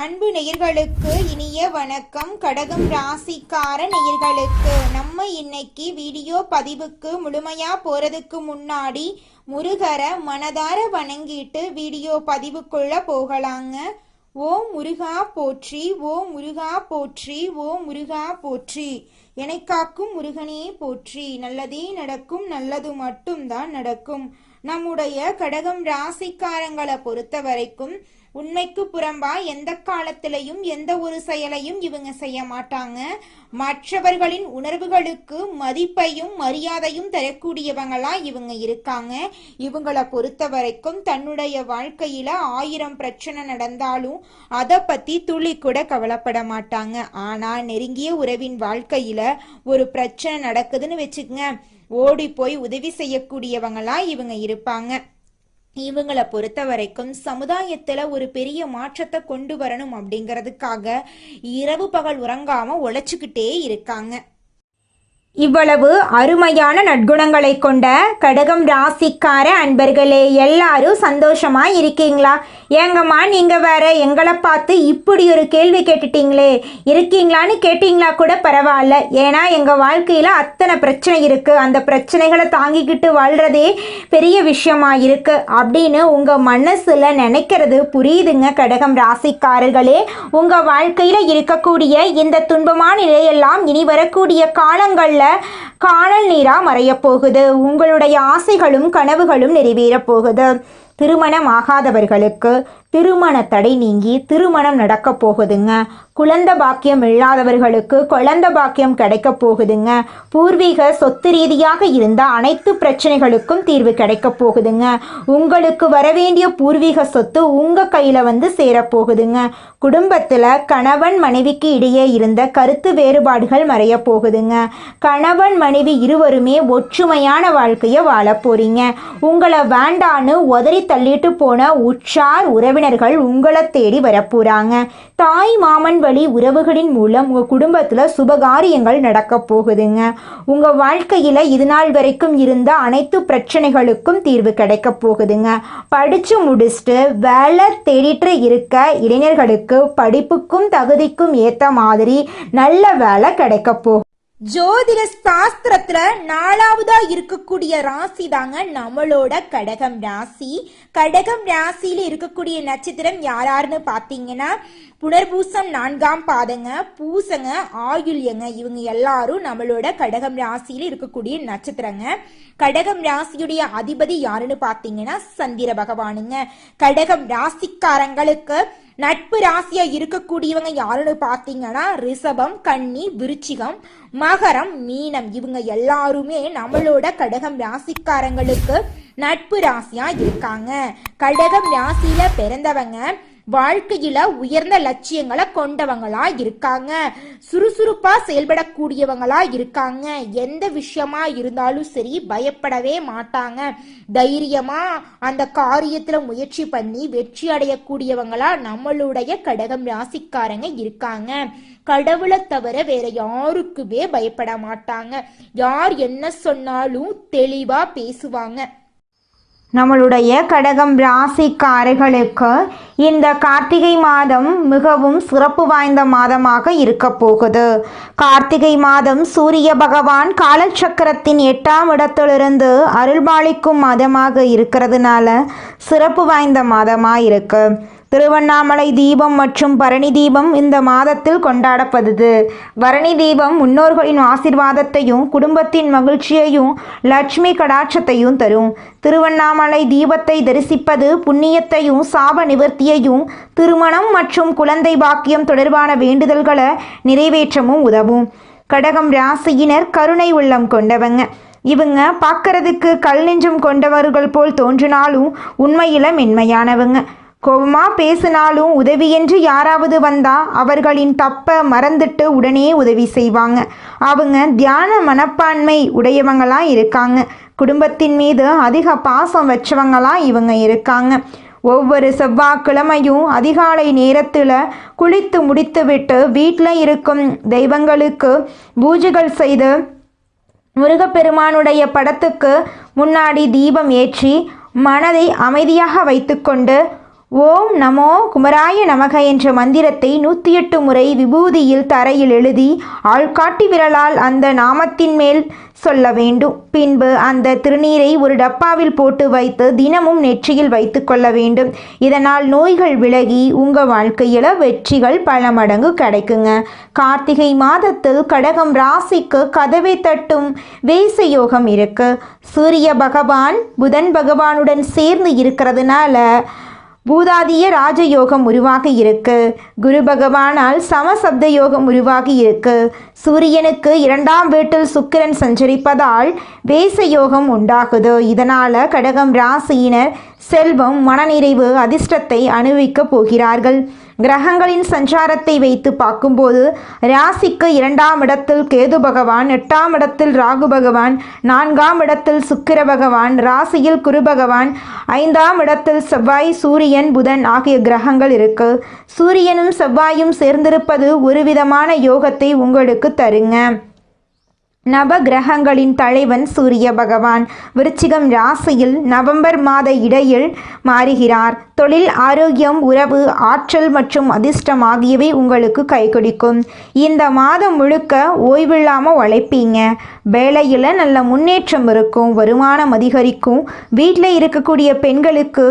அன்பு நேயர்களுக்கு இனிய வணக்கம். கடகம் ராசிக்கார நேயர்களுக்கு நம்ம இன்னைக்கு வீடியோ பதிவுக்கு முழுமையா போறதுக்கு முன்னாடி முருகரை மனதார வணங்கிட்டு வீடியோ பதிவுக்குள்ள போகலாங்க. ஓம் முருகா போற்றி, ஓம் முருகா போற்றி, ஓம் முருகா போற்றி. என்னை காக்கும் முருகனே போற்றி. நல்லதே நடக்கும், நல்லது மட்டும்தான் நடக்கும். நம்முடைய கடகம் ராசிக்காரங்களை பொறுத்த வரைக்கும் உண்மைக்கு புறம்பா எந்த காலத்திலையும் எந்த ஒரு செயலையும் இவங்க செய்ய மாட்டாங்க. மற்றவர்களின் உணர்வுகளுக்கு மதிப்பையும் மரியாதையும் தரக்கூடியவங்களா இவங்க இருக்காங்க. இவங்களை பொறுத்த வரைக்கும் தன்னுடைய வாழ்க்கையில 1000 பிரச்சனை நடந்தாலும் அதை பத்தி துளி கூட கவலைப்பட மாட்டாங்க. ஆனா நெருங்கிய உறவின் வாழ்க்கையில ஒரு பிரச்சனை நடக்குதுன்னு வச்சுக்கங்க, ஓடி போய் உதவி செய்யக்கூடியவங்களா இவங்க இருப்பாங்க. இவங்களை பொறுத்த வரைக்கும் சமுதாயத்துல ஒரு பெரிய மாற்றத்தை கொண்டு வரணும் அப்படிங்கிறதுக்காக இரவு பகல் உறங்காம உழைச்சுக்கிட்டே இருக்காங்க. இவ்வளவு அருமையான நற்குணங்களை கொண்ட கடகம் ராசிக்கார அன்பர்களே, எல்லாரும் சந்தோஷமா இருக்கீங்களா? ஏங்கம்மா நீங்க வேற எங்களை பார்த்து இப்படி ஒரு கேள்வி கேட்டுட்டீங்களே, இருக்கீங்களான்னு கேட்டீங்களா கூட பரவாயில்ல. ஏன்னா எங்க வாழ்க்கையில அத்தனை பிரச்சனை இருக்கு, அந்த பிரச்சனைகளை தாங்கிக்கிட்டு வாழ்றதே பெரிய விஷயமா இருக்கு அப்படின்னு உங்க மனசுல நினைக்கிறது புரியுதுங்க. கடகம் ராசிக்காரர்களே, உங்க வாழ்க்கையில இருக்கக்கூடிய இந்த துன்பமான நிலையெல்லாம் இனி வரக்கூடிய காலங்கள்ல காணல் நீரா மறைய போகுது. உங்களுடைய ஆசைகளும் கனவுகளும் நிறைவேற போகுது. திருமணம் ஆகாதவர்களுக்கு திருமண தடை நீங்கி திருமணம் நடக்க போகுதுங்க. குழந்தை பாக்கியம் இல்லாதவர்களுக்கு குழந்தை பாக்கியம் கிடைக்க போகுதுங்க. பூர்வீக சொத்து ரீதியாக இருந்த அனைத்து பிரச்சனைகளுக்கும் தீர்வு கிடைக்க போகுதுங்க. உங்களுக்கு வரவேண்டிய பூர்வீக சொத்து உங்க கையில வந்து சேரப்போகுதுங்க. குடும்பத்துல கணவன் மனைவிக்கு இடையே இருந்த கருத்து வேறுபாடுகள் மறைய போகுதுங்க. கணவன் மனைவி இருவருமே ஒற்றுமையான வாழ்க்கையை வாழ போறீங்க. உங்களை வேண்டான்னு உதறி தள்ளிட்டு போன உற்றார் உறவினர்கள் உங்களை தேடி வரப்போறாங்க. தாய் மாமன் வழி உறவுகளின் மூலம் உங்க குடும்பத்துல சுபகாரியங்கள் நடக்க போகுதுங்க. உங்க வாழ்க்கையில இது நாள் வரைக்கும் இருந்த அனைத்து பிரச்சனைகளுக்கும் தீர்வு கிடைக்க போகுதுங்க. படிச்சு முடிச்சுட்டு வேலை தேடிட்டு இருக்க இளைஞர்களுக்கு படிப்புக்கும் தகுதிக்கும் ஏத்த மாதிரி நல்ல வேலை கிடைக்க போகுது. ஜோதிட சாஸ்திரத்துல 4வதா இருக்கக்கூடிய ராசி தாங்க நம்மளோட கடகம் ராசி. கடகம் ராசியில இருக்கக்கூடிய நட்சத்திரம் யாராருன்னு பாத்தீங்கன்னா புனர்பூசம் 4ஆம் பாதங்க, பூசங்க, ஆயுள்யங்க. இவங்க எல்லாரும் நம்மளோட கடகம் ராசியில இருக்கக்கூடிய நட்சத்திரங்க. கடகம் ராசியுடைய அதிபதி யாருன்னு பாத்தீங்கன்னா சந்திர பகவானுங்க. கடகம் ராசிக்காரங்களுக்கு நட்பு ராசியா இருக்கக்கூடியவங்க யாருன்னு பாத்தீங்கன்னா ரிஷபம், கன்னி, விருச்சிகம், மகரம், மீனம். இவங்க எல்லாருமே நம்மளோட கடகம் ராசிக்காரங்களுக்கு நட்பு ராசியா இருக்காங்க. கடகம் ராசியில பிறந்தவங்க வாழ்க்கையில உயர்ந்த லட்சியங்களை கொண்டவங்களா இருக்காங்க. சுறுசுறுப்பா செயல்படக்கூடியவங்களா இருக்காங்க. எந்த விஷயமா இருந்தாலும் சரி பயப்படவே மாட்டாங்க. தைரியமா அந்த காரியத்துல முயற்சி பண்ணி வெற்றி அடையக்கூடியவங்களா நம்மளுடைய கடகம் ராசிக்காரங்க இருக்காங்க. கடவுளை தவிர வேற யாருக்குமே பயப்பட மாட்டாங்க. யார் என்ன சொன்னாலும் தெளிவா பேசுவாங்க. நம்மளுடைய கடகம் ராசிக்காரர்களுக்கு இந்த கார்த்திகை மாதம் மிகவும் சிறப்பு வாய்ந்த மாதமாக இருக்க போகுது. கார்த்திகை மாதம் சூரிய பகவான் காலச்சக்கரத்தின் 8ஆம் இடத்திலிருந்து அருள்பாலிக்கும் மாதமாக இருக்கிறதுனால சிறப்பு வாய்ந்த மாதமாக இருக்கு. திருவண்ணாமலை தீபம் மற்றும் பரணி தீபம் இந்த மாதத்தில் கொண்டாடப்படுது. பரணி தீபம் முன்னோர்களின் ஆசீர்வாதத்தையும் குடும்பத்தின் மகிழ்ச்சியையும் லட்சுமி கடாட்சத்தையும் தரும். திருவண்ணாமலை தீபத்தை தரிசிப்பது புண்ணியத்தையும் சாப நிவர்த்தியையும் திருமணம் மற்றும் குழந்தை பாக்கியம் தொடர்பான வேண்டுதல்களை நிறைவேற்றவும் உதவும். கடகம் ராசியினர் கருணை உள்ளம் கொண்டவங்க. இவங்க பார்க்கறதுக்கு கல் நெஞ்சம் கொண்டவர்கள் போல் தோன்றினாலும் உண்மையில மென்மையானவங்க. கோபமா பேசினாலும் உதவியென்று யாராவது வந்தா அவர்களின் தப்ப மறந்துட்டு உடனே உதவி செய்வாங்க. அவங்க தியான மனப்பான்மை உடையவங்களா இருக்காங்க. குடும்பத்தின் மீது அதிக பாசம் வச்சவங்களா இவங்க இருக்காங்க. ஒவ்வொரு செவ்வாய்க்கிழமையும் அதிகாலை நேரத்தில் குளித்து முடித்துவிட்டு வீட்டில் இருக்கும் தெய்வங்களுக்கு பூஜைகள் செய்து முருகப்பெருமானுடைய படத்துக்கு முன்னாடி தீபம் ஏற்றி மனதை அமைதியாக வைத்துக்கொண்டு ஓம் நமோ குமராய நமக என்ற மந்திரத்தை 108 முறை விபூதியில் தரையில் எழுதி ஆள்காட்டி விரலால் அந்த நாமத்தின் மேல் சொல்ல வேண்டும். பின்பு அந்த திருநீரை ஒரு டப்பாவில் போட்டு வைத்து தினமும் நெற்றியில் வைத்து கொள்ள வேண்டும். இதனால் நோய்கள் விலகி உங்கள் வாழ்க்கையில் வெற்றிகள் பல மடங்கு கிடைக்குங்க. கார்த்திகை மாதத்தில் கடகம் ராசிக்கு கதவை தட்டும் வேச யோகம் இருக்கு. சூரிய பகவான் புதன் பகவானுடன் சேர்ந்து இருக்கிறதுனால பூதாதிய ராஜயோகம் உருவாகி இருக்கு. குரு பகவானால் சமசப்த யோகம் உருவாகி இருக்கு. சூரியனுக்கு 2ஆம் வீட்டில் சுக்கிரன் சஞ்சரிப்பதால் வேச யோகம் உண்டாகுது. இதனால கடகம் ராசியினர் செல்வம், மனநிறைவு, அதிர்ஷ்டத்தை அனுபவிக்கப் போகிறார்கள். கிரகங்களின் சஞ்சாரத்தை வைத்து பார்க்கும்போது ராசிக்கு 2ஆம் இடத்தில் கேது பகவான், 8ஆம் இடத்தில் ராகு பகவான், 4ஆம் இடத்தில் சுக்கிர பகவான், ராசியில் குரு பகவான், 5ஆம் இடத்தில் செவ்வாய், சூரியன், புதன் ஆகிய கிரகங்கள் இருக்கு. சூரியனும் செவ்வாயும் சேர்ந்திருப்பது ஒரு விதமான யோகத்தை உங்களுக்கு தருங்க. நவ கிரகங்களின் தலைவன் சூரிய பகவான் விருச்சிகம் ராசியில் நவம்பர் மாத இடையில் மாறுகிறார். தொழில், ஆரோக்கியம், உறவு, ஆற்றல் மற்றும் அதிர்ஷ்டம் ஆகியவை உங்களுக்கு கை கொடுக்கும். இந்த மாதம் முழுக்க ஓய்வில்லாமல் உழைப்பீங்க. வேலையில் நல்ல முன்னேற்றம் இருக்கும். வருமானம் அதிகரிக்கும். வீட்டில் இருக்கக்கூடிய பெண்களுக்கு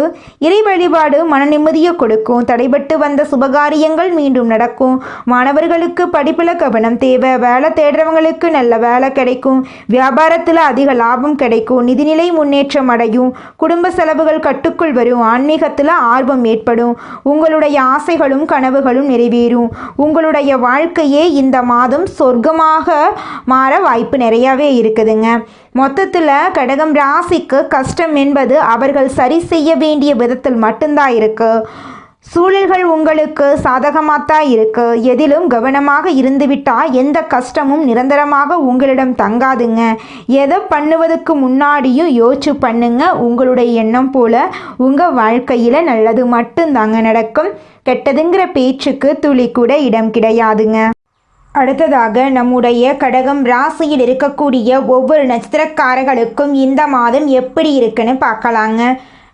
இறை வழிபாடு மன நிம்மதியை கொடுக்கும். தடைபட்டு வந்த சுபகாரியங்கள் மீண்டும் நடக்கும். மாணவர்களுக்கு படிப்பில் கவனம் தேவை. வேலை தேடுறவங்களுக்கு நல்ல வேலை கிடைக்கும். வியாபாரத்தில் அதிக லாபம் கிடைக்கும். நிதிநிலை முன்னேற்றம் அடையும். குடும்ப செலவுகள் கட்டுக்குள் வரும். ஆன்மீகத்தில் ஆர்வம் ஏற்படும். உங்களுடைய ஆசைகளும் கனவுகளும் நிறைவேறும். உங்களுடைய வாழ்க்கையே இந்த மாதம் சொர்க்கமாக மாற வாய்ப்பு நிறையவே இருக்குதுங்க. மொத்தத்தில் கடகம் ராசிக்கு கஷ்டம் என்பது அவர்கள் சரி செய்ய வேண்டிய விதத்தில் மட்டும்தான் இருக்கு. சூழல்கள் உங்களுக்கு சாதகமாகத்தான் இருக்கு. எதிலும் கவனமாக இருந்துவிட்டால் எந்த கஷ்டமும் நிரந்தரமாக உங்களிடம் தங்காதுங்க. எதை பண்ணுவதற்கு முன்னாடியும் யோசிச்சு பண்ணுங்க. உங்களுடைய எண்ணம் போல உங்கள் வாழ்க்கையில் நல்லது மட்டும்தாங்க நடக்கும். கெட்டதுங்கிற பேச்சுக்கு துளி கூட இடம் கிடையாதுங்க. அடுத்ததாக நம்முடைய கடகம் ராசியில் இருக்கக்கூடிய ஒவ்வொரு நட்சத்திரக்காரர்களுக்கும் இந்த மாதம் எப்படி இருக்குன்னு பார்க்கலாங்க.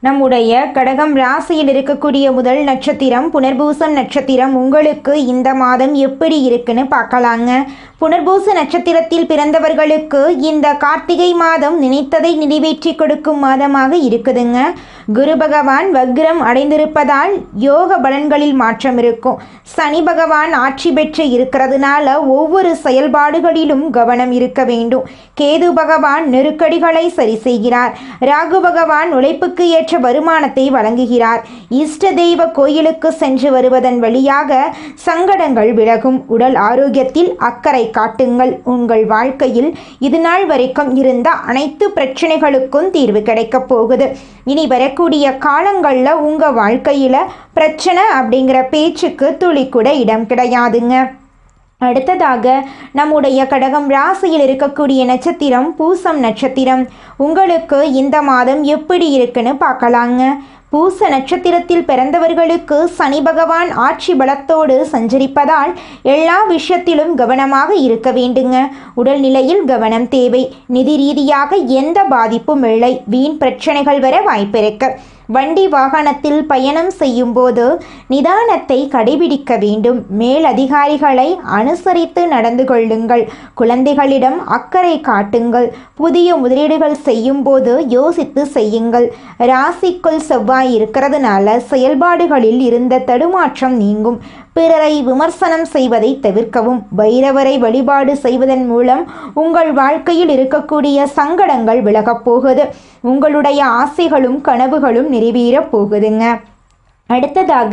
நம்முடைய கடகம் ராசியில் இருக்கக்கூடிய முதல் நட்சத்திரம் புனர்பூசம் நட்சத்திரம். உங்களுக்கு இந்த மாதம் எப்படி இருக்குன்னு பார்க்கலாங்க. புனர்பூச நட்சத்திரத்தில் பிறந்தவர்களுக்கு இந்த கார்த்திகை மாதம் நினைத்ததை நிறைவேற்றி கொடுக்கும் மாதமாக இருக்குதுங்க. குரு பகவான் வக்ரம் அடைந்திருப்பதால் யோக பலன்களில் மாற்றம் இருக்கும். சனி பகவான் ஆட்சி பெற்று இருக்கிறதுனால ஒவ்வொரு செயல்பாடுகளிலும் கவனம் இருக்க வேண்டும். கேது பகவான் நெருக்கடிகளை சரி செய்கிறார். ராகு பகவான் உழைப்புக்கு ஏற்ற வருமானத்தை வழங்குகிறார். இஷ்ட தெய்வ கோயிலுக்கு சென்று வருவதன் வழியாக சங்கடங்கள் விலகும். உடல் ஆரோக்கியத்தில் அக்கறை காட்டுங்கள். உங்கள் வாழ்க்கையில் இதுநாள் வரைக்கும் இருந்த அனைத்து பிரச்சனைகளுக்கும் தீர்வு கிடைக்கப் போகுது. இனி வரக்கூடிய காலங்களில் உங்கள் வாழ்க்கையில் பிரச்சனை அப்படிங்கிற பேச்சுக்கு துளி கூட இடம் கிடையாதுங்க. அடுத்ததாக நம்முடைய கடகம் ராசியில் இருக்கக்கூடிய நட்சத்திரம் பூசம் நட்சத்திரம். உங்களுக்கு இந்த மாதம் எப்படி இருக்குன்னு பார்க்கலாங்க. பூச நட்சத்திரத்தில் பிறந்தவர்களுக்கு சனி பகவான் ஆட்சி பலத்தோடு சஞ்சரிப்பதால் எல்லா விஷயத்திலும் கவனமாக இருக்க வேண்டுங்க. உடல்நிலையில் கவனம் தேவை. நிதி ரீதியாக எந்த பாதிப்பும் இல்லை. வீண் பிரச்சனைகள் வர வாய்ப்பிருக்கு. வண்டி வாகனத்தில் பயணம் செய்யும் போது நிதானத்தை கடைபிடிக்க வேண்டும். மேல் அதிகாரிகளை அனுசரித்து நடந்து கொள்ளுங்கள். குழந்தைகளிடம் அக்கறை காட்டுங்கள். புதிய முதலீடுகள் செய்யும் போது யோசித்து செய்யுங்கள். ராசிக்குள் செவ்வாய் இருக்கிறதுனால செயல்பாடுகளில் இருந்த தடுமாற்றம் நீங்கும். பிறரை விமர்சனம் செய்வதை தவிர்க்கவும். பைரவரை வழிபாடு செய்வதன் மூலம் உங்கள் வாழ்க்கையில் இருக்கக்கூடிய சங்கடங்கள் விலகப் போகுது. உங்களுடைய ஆசைகளும் கனவுகளும் நிறைவேறப் போகுதுங்க. அடுத்ததாக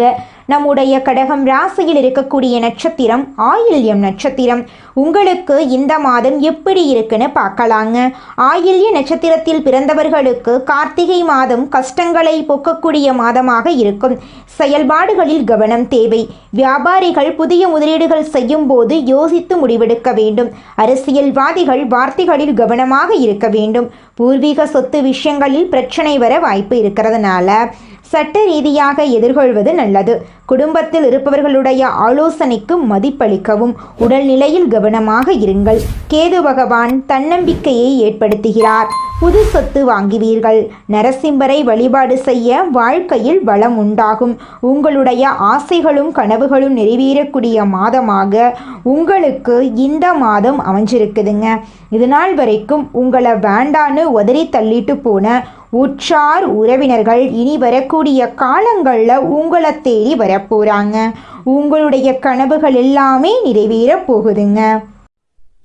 நம்முடைய கடகம் ராசியில் இருக்கக்கூடிய நட்சத்திரம் ஆயில்யம் நட்சத்திரம். உங்களுக்கு இந்த மாதம் எப்படி இருக்குன்னு பார்க்கலாங்க. ஆயில்ய நட்சத்திரத்தில் பிறந்தவர்களுக்கு கார்த்திகை மாதம் கஷ்டங்களை போக்கக்கூடிய மாதமாக இருக்கும். செயல்பாடுகளில் கவனம் தேவை. வியாபாரிகள் புதிய முதலீடுகள் செய்யும் போது யோசித்து முடிவெடுக்க வேண்டும். அரசியல்வாதிகள் வார்த்தைகளில் கவனமாக இருக்க வேண்டும். பூர்வீக சொத்து விஷயங்களில் பிரச்சனை வர வாய்ப்பு இருக்கிறதுனால சட்ட ரீதியாக எதிர்கொள்வது நல்லது. குடும்பத்தில் இருப்பவர்களுடைய ஆலோசனைக்கு மதிப்பளிக்கவும். உடல்நிலையில் கவனமாக இருங்கள். கேது பகவான் தன்னம்பிக்கையை ஏற்படுத்துகிறார். புது சொத்து வாங்குவீர்கள். நரசிம்மரை வழிபாடு செய்ய வாழ்க்கையில் வளம் உண்டாகும். உங்களுடைய ஆசைகளும் கனவுகளும் நிறைவேறக்கூடிய மாதமாக உங்களுக்கு இந்த மாதம் அமைஞ்சிருக்குதுங்க. இதுநாள் வரைக்கும் உங்களை வேண்டான்னு உதறி தள்ளிட்டு போன உற்றார் உறவினர்கள் இனி வரக்கூடிய காலங்களில் உங்களை தேடி வரப்போகிறாங்க. உங்களுடைய கனவுகள் எல்லாமே நிறைவேற போகுதுங்க.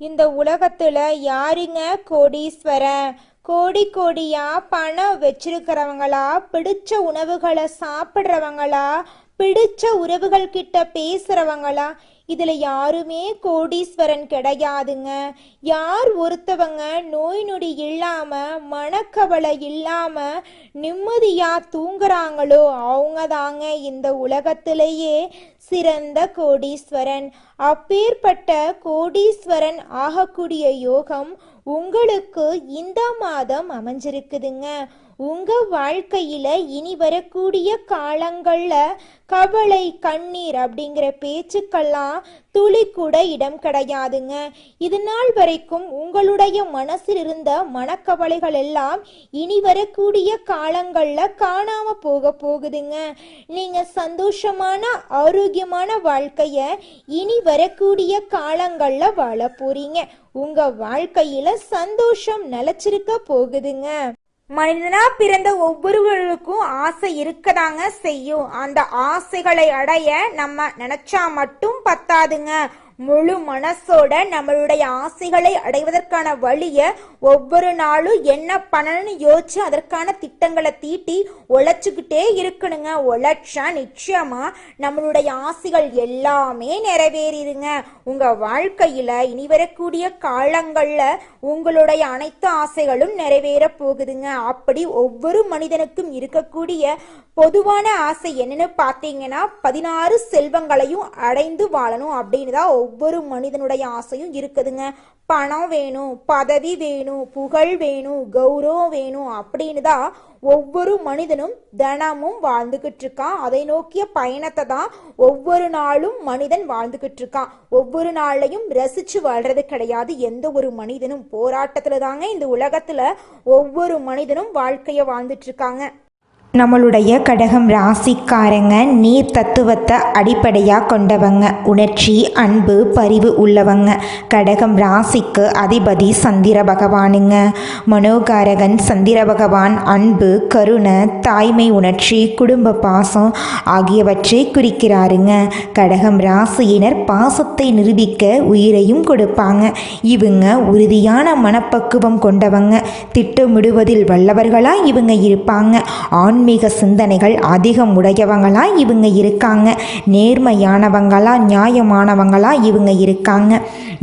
இந்த உலகத்தில் யாருங்க கோடீஸ்வரன்? கோடி கோடியா பணம் வச்சிருக்கிறவங்களா, பிடிச்ச உணவுகளை சாப்பிட்றவங்களா, பிடிச்ச உறவுகள் கிட்ட பேசுறவங்களா? இதுல யாருமே கோடீஸ்வரன் கிடையாதுங்க. யார் ஒருத்தவங்க நோய் நொடி இல்லாம மனக்கவலை இல்லாம நிம்மதியா தூங்குறாங்களோ அவங்க தாங்க இந்த உலகத்திலேயே சிறந்த கோடீஸ்வரன். அப்பேற்பட்ட கோடீஸ்வரன் ஆகக்கூடிய யோகம் உங்களுக்கு இந்த மாதம் அமைஞ்சிருக்குதுங்க. உங்க வாழ்க்கையில இனி வரக்கூடிய காலங்கள்ல கவலை கண்ணீர் அப்படிங்கிற பேச்சுக்கெல்லாம் துளி கூட இடம் கிடையாதுங்க. இது நாள் வரைக்கும் உங்களுடைய மனசில் இருந்த மனக்கவலைகள் எல்லாம் இனி வரக்கூடிய காலங்கள்ல காணாம போகுதுங்க. நீங்க சந்தோஷமான ஆரோக்கியமான வாழ்க்கைய இனி வரக்கூடிய காலங்கள்ல வாழ போறீங்க. உங்க வாழ்க்கையில சந்தோஷம் நிலைச்சிருக்க போகுதுங்க. மனிதனா பிறந்த ஒவ்வொருவருக்கும் ஆசை இருக்கதாங்க செய்யும். அந்த ஆசைகளை அடைய நம்ம நினைச்சா மட்டும் பத்தாதுங்க. முழு மனசோட நம்மளுடைய ஆசைகளை அடைவதற்கான வழிய ஒவ்வொரு நாளும் என்ன பண்ணணும்னு யோசிச்சு அதற்கான திட்டங்களை தீட்டி உழைச்சுக்கிட்டே இருக்கணுங்க. உழைச்சா நிச்சயமா நம்மளுடைய ஆசைகள் எல்லாமே நிறைவேறிடுங்க. உங்க வாழ்க்கையில இனி வரக்கூடிய காலங்கள்ல உங்களுடைய அனைத்து ஆசைகளும் நிறைவேற போகுதுங்க. அப்படி ஒவ்வொரு மனிதனுக்கும் இருக்கக்கூடிய பொதுவான ஆசை என்னன்னு பார்த்தீங்கன்னா 16 செல்வங்களையும் அடைந்து வாழணும் அப்படின்னு தான் ஒவ்வொரு மனிதனுடைய ஆசையும் இருக்குதுங்க. பணம் வேணும், பதவி வேணும், புகழ் வேணும், கௌரவம் வேணும் அப்படின்னு தான் ஒவ்வொரு மனிதனும் தினமும் வாழ்ந்துகிட்டு இருக்கான். அதை நோக்கிய பயணத்தை தான் ஒவ்வொரு நாளும் மனிதன் வாழ்ந்துகிட்டு இருக்கான். ஒவ்வொரு நாளையும் ரசிச்சு வாழ்றது கிடையாது. எந்த ஒரு மனிதனும் போராட்டத்துல தாங்க இந்த உலகத்துல ஒவ்வொரு மனிதனும் வாழ்க்கைய வாழ்ந்துட்டு இருக்காங்க. நம்மளுடைய கடகம் ராசிக்காரங்க நீர் தத்துவத்தை அடிப்படையாக கொண்டவங்க. உணர்ச்சி, அன்பு, பரிவு உள்ளவங்க. கடகம் ராசிக்கு அதிபதி சந்திர பகவானுங்க. மனோகாரகன் சந்திர பகவான் அன்பு, கருணை, தாய்மை உணர்ச்சி, குடும்ப பாசம் ஆகியவற்றை குறிக்கிறாருங்க. கடகம் ராசியினர் பாசத்தை நிரூபிக்க உயிரையும் கொடுப்பாங்க. இவங்க உறுதியான மனப்பக்குவம் கொண்டவங்க. திட்டமிடுவதில் வல்லவர்களாக இவங்க இருப்பாங்க. ஆன்மீக சிந்தனைகள் அதிகம் உடையவங்களா இவங்க இருக்காங்க. நேர்மையானவங்களா, நியாயமானவங்களா இவங்க இருக்காங்க.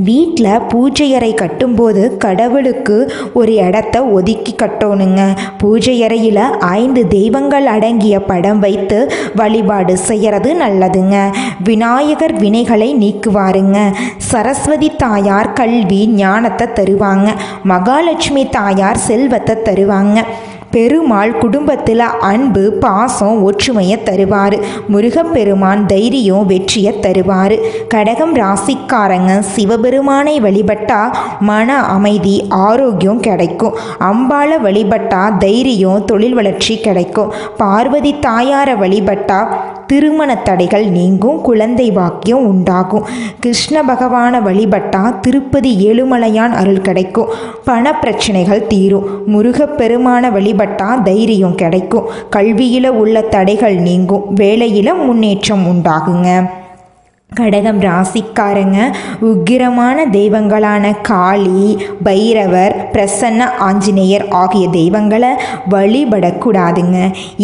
வீட்டில் பூஜை அறை கட்டும்போது கடவுளுக்கு ஒரு இடத்த ஒதுக்கி கட்டணுங்க. பூஜை அறையில் 5 தெய்வங்கள் அடங்கிய படம் வைத்து வழிபாடு செய்கிறது நல்லதுங்க. விநாயகர் வினைகளை நீக்குவாருங்க. சரஸ்வதி தாயார் கல்வி ஞானத்தை தருவாங்க. மகாலட்சுமி தாயார் செல்வத்தை தருவாங்க. பெருமாள் குடும்பத்தில் அன்பு, பாசம், ஒற்றுமையை தருவார். முருகப்பெருமான் தைரியம், வெற்றியை தருவார். கடகம் ராசிக்காரங்க சிவபெருமானை வழிபட்டா மன அமைதி, ஆரோக்கியம் கிடைக்கும். அம்பாளை வழிபட்டா தைரியம், தொழில் வளர்ச்சி கிடைக்கும். பார்வதி தாயாரை வழிபட்டா திருமண தடைகள் நீங்கும், குழந்தை வாக்கியம் உண்டாகும். கிருஷ்ண பகவானை வழிபட்டா திருப்பதி ஏழுமலையான் அருள் கிடைக்கும், பண பிரச்சனைகள் தீரும். முருகப்பெருமான வழிபட்டா தைரியம் கிடைக்கும், கல்வியில் உள்ள தடைகள் நீங்கும், வேலையில் முன்னேற்றம் உண்டாகுங்க. கடகம் ராசிக்காரங்க உக்கிரமான தெய்வங்களான காளி, பைரவர், பிரசன்ன ஆஞ்சநேயர் ஆகிய தெய்வங்களை வழிபடக்கூடாதுங்க.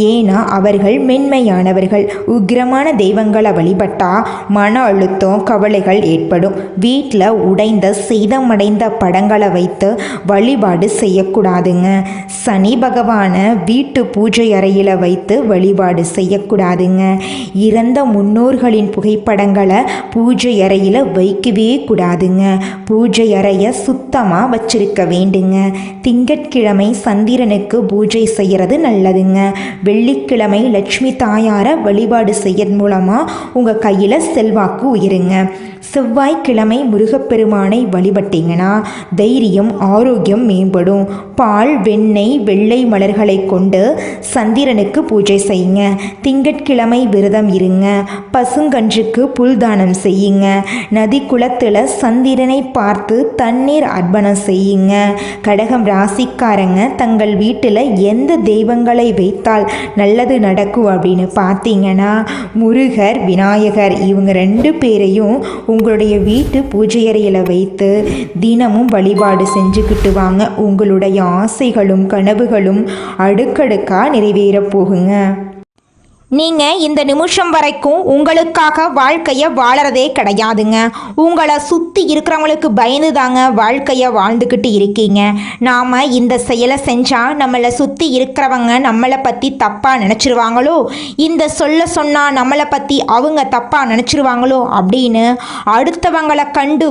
ஏன்னா அவர்கள் மென்மையானவர்கள். உக்கிரமான தெய்வங்களை வழிபட்டால் மன அழுத்தம், கவலைகள் ஏற்படும். வீட்டில் உடைந்த சேதமடைந்த படங்களை வைத்து வழிபாடு செய்யக்கூடாதுங்க. சனி பகவானை வீட்டு பூஜை அறையில் வைத்து வழிபாடு செய்யக்கூடாதுங்க. இறந்த முன்னோர்களின் புகைப்படங்களை பொருட்களை பூஜை அறையில் வைக்கவே கூடாதுங்க. பூஜை அறையை சுத்தமாக வச்சிருக்க வேண்டுங்க. திங்கட்கிழமை சந்திரனுக்கு பூஜை செய்கிறது நல்லதுங்க. வெள்ளிக்கிழமை லட்சுமி தாயாரை வழிபாடு செய்யறது மூலமாக உங்கள் கையில் செல்வாக்கு உயருங்க. செவ்வாய்க்கிழமை முருகப்பெருமானை வழிபட்டீங்கன்னா தைரியம் ஆரோக்கியம் மேம்படும். பால் வெண்ணெய் வெள்ளை மலர்களை கொண்டு சந்திரனுக்கு பூஜை செய்யுங்க. திங்கட்கிழமை விரதம் இருங்க. பசுங்கன்றுக்கு புல்தானம் செய்யுங்க. நதி குளத்தில் சந்திரனை பார்த்து தண்ணீர் அர்ப்பணம் செய்யுங்க. கடகம் ராசிக்காரங்க தங்கள் வீட்டில் எந்த தெய்வங்களை வைத்தால் நல்லது நடக்கும் அப்படின்னு பார்த்தீங்கன்னா முருகர் விநாயகர் இவங்க 2 பேரையும் உங்களுடைய வீட்டு பூஜை அறையில் வைத்து தினமும் வழிபாடு செஞ்சுக்கிட்டு வாங்க. உங்களுடைய ஆசைகளும் கனவுகளும் அடுக்கடுக்காக நிறைவேறப் போகுங்க. நீங்கள் இந்த நிமிஷம் வரைக்கும் உங்களுக்காக வாழ்க்கையை வாழறதே கிடையாதுங்க. உங்களை சுற்றி இருக்கிறவங்களுக்கு பயந்து தாங்க வாழ்க்கையை வாழ்ந்துக்கிட்டு இருக்கீங்க. நாம் இந்த செயலை செஞ்சால் நம்மளை சுற்றி இருக்கிறவங்க நம்மளை பற்றி தப்பாக நினச்சிருவாங்களோ, இந்த சொன்னால் நம்மளை பற்றி அவங்க தப்பாக நினச்சிருவாங்களோ அப்படின்னு அடுத்தவங்களை கண்டு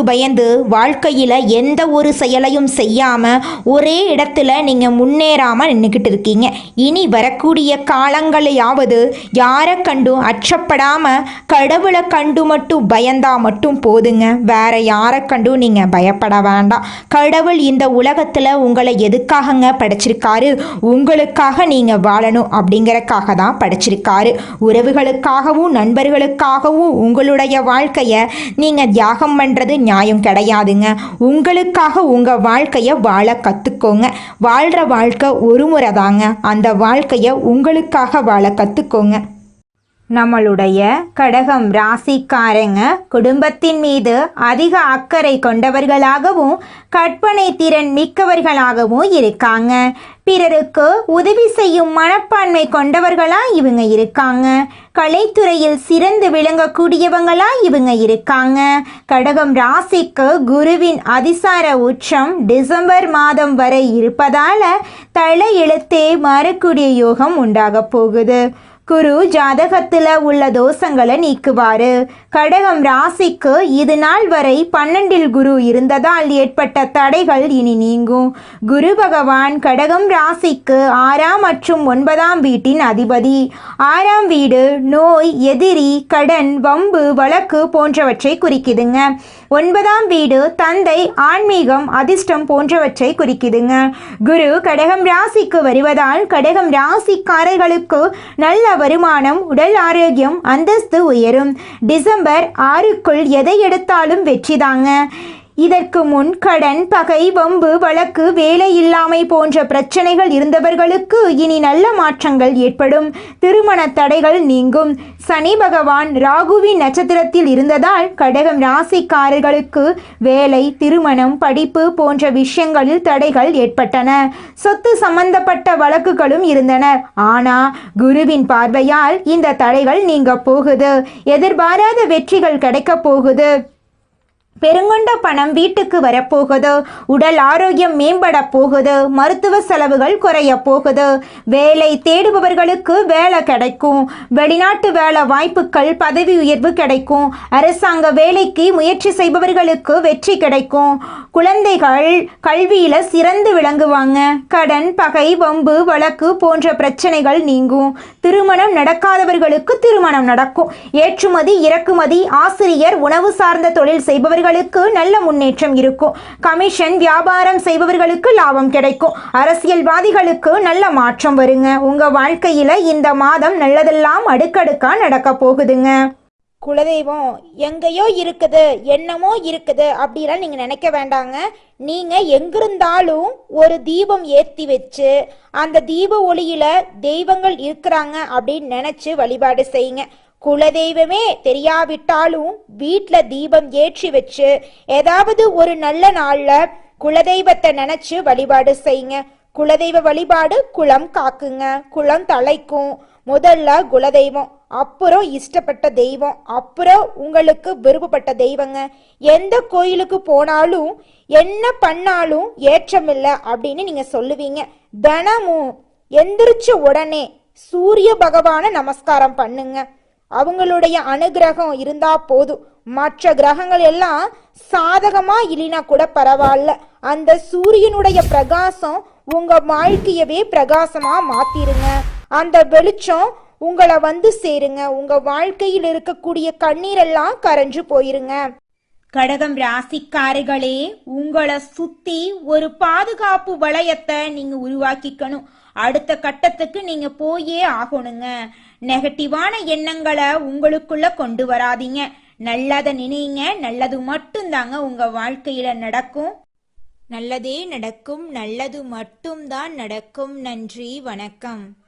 பயந்து வாழ்க்கையில் எந்த ஒரு செயலையும் செய்யாமல் ஒரே இடத்துல நீங்கள் முன்னேறாமல் நின்றுக்கிட்டு இருக்கீங்க. இனி வரக்கூடிய காலங்களையாவது யாரை கண்டும் அச்சப்படாம கடவுளை கண்டு மட்டும் பயந்தா மட்டும் போதுங்க. வேற யாரை கண்டும் நீங்க பயப்பட வேண்டாம். கடவுள் இந்த உலகத்துல உங்களை எதுக்காகங்க படைச்சிருக்காரு? உங்களுக்காக நீங்க வாழணும் அப்படிங்கறக்காக தான் படைச்சிருக்காரு. உறவுகளுக்காகவும் நண்பர்களுக்காகவும் உங்களுடைய வாழ்க்கைய நீங்க தியாகம் பண்றது நியாயம் கிடையாதுங்க. உங்களுக்காக உங்க வாழ்க்கைய வாழ கத்துக்கோங்க. வாழ்ற வாழ்க்கை ஒரு முறை தாங்க. அந்த வாழ்க்கைய உங்களுக்காக வாழ கத்துக்கோங்க. நம்மளுடைய கடகம் ராசிக்காரங்க குடும்பத்தின் மீது அதிக அக்கறை கொண்டவர்களாகவும் கற்பனை திறன் மிக்கவர்களாகவும் இருக்காங்க. பிறருக்கு உதவி செய்யும் மனப்பான்மை கொண்டவர்களா இவங்க இருக்காங்க. கலைத்துறையில் சிறந்து விளங்கக்கூடியவங்களா இவங்க இருக்காங்க. கடகம் ராசிக்கு குருவின் அதிசார உச்சம் டிசம்பர் மாதம் வரை இருப்பதால தலையெழுத்தே மாறக்கூடிய யோகம் உண்டாக போகுது. குரு ஜாதகத்தில் உள்ள தோஷங்களை நீக்குவாரு. கடகம் ராசிக்கு இது நாள் வரை 12இல் குரு இருந்ததால் ஏற்பட்ட தடைகள் இனி நீங்கும். குரு பகவான் கடகம் ராசிக்கு 6ஆம் மற்றும் 9ஆம் வீட்டின் அதிபதி. 6ஆம் வீடு நோய், எதிரி, கடன், வம்பு, வழக்கு போன்றவற்றை குறிக்குதுங்க. 9ஆம் வீடு தந்தை, ஆன்மீகம், அதிர்ஷ்டம் போன்றவற்றை குறிக்குதுங்க. குரு கடகம் ராசிக்கு வருவதால் கடகம் ராசிக்காரர்களுக்கு நல்ல வருமானம், உடல் ஆரோக்கியம், அந்தஸ்து உயரும். டிசம்பர் 6க்குள் எதை எடுத்தாலும் வெற்றிதாங்க. இதற்கு முன் கடன், பகை, வம்பு, வழக்கு, வேலை இல்லாமை போன்ற பிரச்சனைகள் இருந்தவர்களுக்கு இனி நல்ல மாற்றங்கள் ஏற்படும். திருமண தடைகள் நீங்கும். சனி பகவான் ராகுவின் நட்சத்திரத்தில் இருந்ததால் கடகம் ராசிக்காரர்களுக்கு வேலை, திருமணம், படிப்பு போன்ற விஷயங்களில் தடைகள் ஏற்பட்டன. சொத்து சம்பந்தப்பட்ட வழக்குகளும் இருந்தன. ஆனா குருவின் பார்வையால் இந்த தடைகள் நீங்க போகுது. எதிர்பாராத வெற்றிகள் கிடைக்க போகுது. பெருங்கொண்ட பணம் வீட்டுக்கு வரப்போகுது. உடல் ஆரோக்கியம் மேம்பட போகுது. மருத்துவ செலவுகள் குறைய போகுது. வேலை தேடுபவர்களுக்கு வேலை கிடைக்கும். வெளிநாட்டு வேலை வாய்ப்புகள், பதவி உயர்வு கிடைக்கும். அரசாங்க வேலைக்கு முயற்சி செய்பவர்களுக்கு வெற்றி கிடைக்கும். குழந்தைகள் கல்வியில சிறந்து விளங்குவாங்க. கடன், பகை, வம்பு, வழக்கு போன்ற பிரச்சனைகள் நீங்கும். திருமணம் நடக்காதவர்களுக்கு திருமணம் நடக்கும். ஏற்றுமதி, இறக்குமதி, ஆசிரியர், உணவு சார்ந்த தொழில் செய்பவர்களுக்கு நல்ல முன்னேற்றம் இருக்கும். கமிஷன் வியாபாரம் செய்பவர்களுக்கு லாபம் கிடைக்கும். அரசியல்வாதிகளுக்கு நல்ல மாற்றம் வருங்க. உங்க வாழ்க்கையில இந்த மாதம் நல்லதெல்லாம் அடுக்கடுக்கா நடக்க போகுதுங்க. குலதெய்வம் எங்கேயோ இருக்குது, என்னமோ இருக்குது அப்படிலாம் நீங்கள் நினைக்க வேண்டாங்க. நீங்கள் எங்கிருந்தாலும் ஒரு தீபம் ஏற்றி வச்சு அந்த தீப ஒளியில் தெய்வங்கள் இருக்கிறாங்க அப்படின்னு நினச்சி வழிபாடு செய்யுங்க. குலதெய்வமே தெரியாவிட்டாலும் வீட்டில் தீபம் ஏற்றி வச்சு ஏதாவது ஒரு நல்ல நாளில் குலதெய்வத்தை நினச்சி வழிபாடு செய்யுங்க. குலதெய்வ வழிபாடு குலம் காக்குங்க, குலம் தலைக்கும். முதல்ல குலதெய்வம், அப்புறம் இஷ்டப்பட்ட தெய்வம், அப்புறம் உங்களுக்கு விருப்பப்பட்ட தெய்வங்க. எந்த கோயிலுக்கு போனாலும் என்ன பண்ணாலும் ஏற்றமில்லை அப்படின்னு நீங்க சொல்லுவீங்க. தினமும் எந்திரிச்ச உடனே சூரிய பகவானை நமஸ்காரம் பண்ணுங்க. அவங்களுடைய அனுகிரகம் இருந்தா போதும். மற்ற கிரகங்கள் எல்லாம் சாதகமா இல்லைனா கூட பரவாயில்ல, அந்த சூரியனுடைய பிரகாசம் உங்க வாழ்க்கையவே பிரகாசமா மாத்திருங்க. அந்த வெளிச்சம் உங்களை வந்து சேருங்க. உங்க வாழ்க்கையில் இருக்கக்கூடிய கண்ணீரெல்லாம் கரைஞ்சு போயிருங்க. கடகம் ராசிக்காரர்களே, உங்களை சுத்தி ஒரு பாதுகாப்பு வளையத்தை நீங்க உருவாக்கிக்கணும். அடுத்த கட்டத்துக்கு நீங்க போயே ஆகணுங்க. நெகட்டிவான எண்ணங்களை உங்களுக்குள்ள கொண்டு வராதீங்க. நல்லதை நினைங்க. நல்லது மட்டும்தாங்க உங்க வாழ்க்கையில நடக்கும். நல்லதே நடக்கும். நல்லது மட்டும்தான் நடக்கும். நன்றி, வணக்கம்.